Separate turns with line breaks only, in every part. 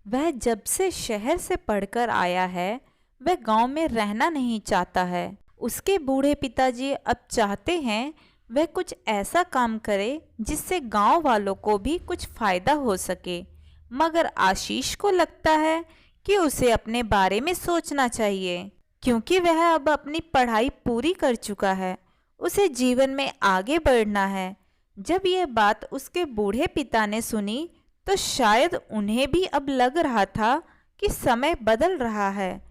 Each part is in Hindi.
वह जब से शहर से पढ़कर आया है, वह गांव में रहना नहीं चाहता है। उसके बूढ़े पिताजी अब चाहते हैं वह कुछ ऐसा काम करे जिससे गांव वालों को भी कुछ फायदा हो सके। मगर आशीष को लगता है कि उसे अपने बारे में सोचना चाहिए, क्योंकि वह अब अपनी पढ़ाई पूरी कर चुका है। उसे जीवन में आगे बढ़ना है। जब यह बात उसके बूढ़े पिता ने सुनी तो शायद उन्हें भी अब लग रहा था कि समय बदल रहा है।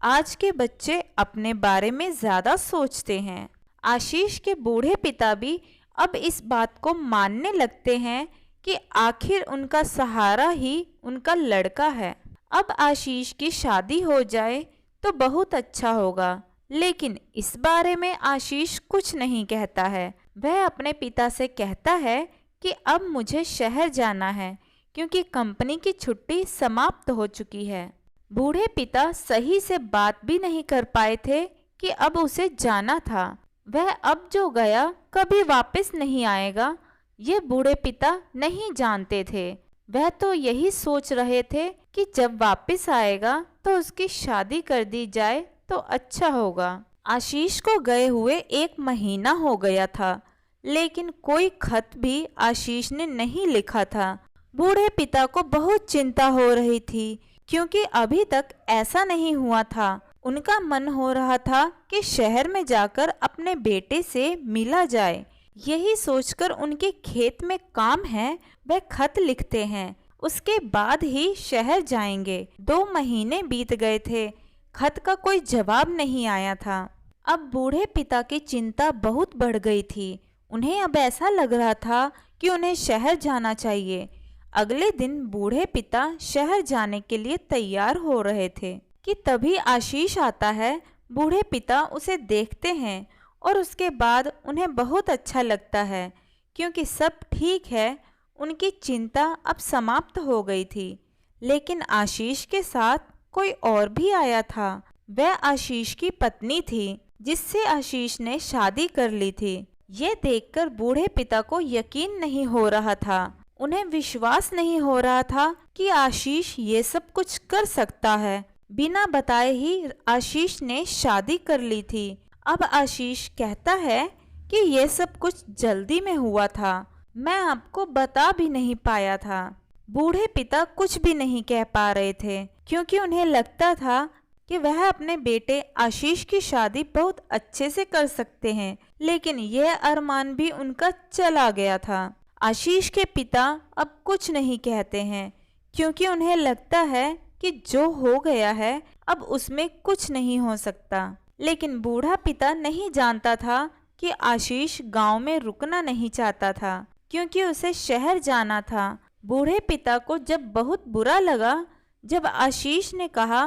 आज के बच्चे अपने बारे में ज्यादा सोचते हैं। आशीष के बूढ़े पिता भी अब इस बात को मानने लगते हैं कि आखिर उनका सहारा ही उनका लड़का है। अब आशीष की शादी हो जाए तो बहुत अच्छा होगा, लेकिन इस बारे में आशीष कुछ नहीं कहता है। वह अपने पिता से कहता है कि अब मुझे शहर जाना है, क्योंकि कंपनी की छुट्टी समाप्त हो चुकी है। बूढ़े पिता सही से बात भी नहीं कर पाए थे कि अब उसे जाना था। वह अब जो गया कभी वापस नहीं आएगा, ये बूढ़े पिता नहीं जानते थे। वह तो यही सोच रहे थे कि जब वापस आएगा तो उसकी शादी कर दी जाए तो अच्छा होगा। आशीष को गए हुए 1 महीना हो गया था, लेकिन कोई खत भी आशीष ने नहीं लिखा था। बूढ़े पिता को बहुत चिंता हो रही थी, क्योंकि अभी तक ऐसा नहीं हुआ था। उनका मन हो रहा था कि शहर में जाकर अपने बेटे से मिला जाए। यही सोचकर उनके खेत में काम है, वह खत लिखते हैं, उसके बाद ही शहर जाएंगे। 2 महीने बीत गए थे, खत का कोई जवाब नहीं आया था। अब बूढ़े पिता की चिंता बहुत बढ़ गई थी। उन्हें अब ऐसा लग रहा था कि उन्हें शहर जाना चाहिए। अगले दिन बूढ़े पिता शहर जाने के लिए तैयार हो रहे थे कि तभी आशीष आता है। बूढ़े पिता उसे देखते हैं और उसके बाद उन्हें बहुत अच्छा लगता है, क्योंकि सब ठीक है। उनकी चिंता अब समाप्त हो गई थी। लेकिन आशीष के साथ कोई और भी आया था। वह आशीष की पत्नी थी, जिससे आशीष ने शादी कर ली थी। ये देखकर बूढ़े पिता को यकीन नहीं हो रहा था। उन्हें विश्वास नहीं हो रहा था कि आशीष ये सब कुछ कर सकता है। बिना बताए ही आशीष ने शादी कर ली थी। अब आशीष कहता है कि ये सब कुछ जल्दी में हुआ था, मैं आपको बता भी नहीं पाया था। बूढ़े पिता कुछ भी नहीं कह पा रहे थे, क्योंकि उन्हें लगता था कि वह अपने बेटे आशीष की शादी बहुत अच्छे से कर सकते हैं, लेकिन यह अरमान भी उनका चला गया था। आशीष के पिता अब कुछ नहीं कहते हैं, क्योंकि उन्हें लगता है कि जो हो गया है अब उसमें कुछ नहीं हो सकता। लेकिन बूढ़ा पिता नहीं जानता था कि आशीष गांव में रुकना नहीं चाहता था, क्योंकि उसे शहर जाना था। बूढ़े पिता को जब बहुत बुरा लगा जब आशीष ने कहा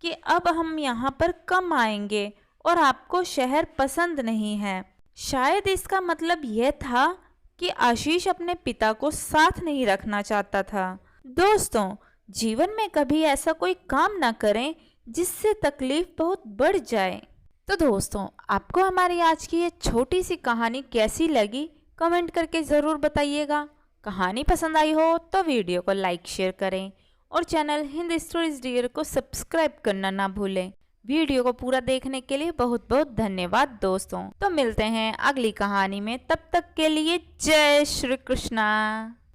कि अब हम यहाँ पर कम आएंगे और आपको शहर पसंद नहीं है। शायद इसका मतलब यह था कि आशीष अपने पिता को साथ नहीं रखना चाहता था। दोस्तों, जीवन में कभी ऐसा कोई काम ना करें जिससे तकलीफ बहुत बढ़ जाए। तो दोस्तों, आपको हमारी आज की ये छोटी सी कहानी कैसी लगी, कमेंट करके ज़रूर बताइएगा। कहानी पसंद आई हो तो वीडियो को लाइक शेयर करें और चैनल हिंदी स्टोरीज डियर को सब्सक्राइब करना ना भूलें। वीडियो को पूरा देखने के लिए बहुत बहुत धन्यवाद दोस्तों। तो मिलते हैं अगली कहानी में, तब तक के लिए जय श्री कृष्णा।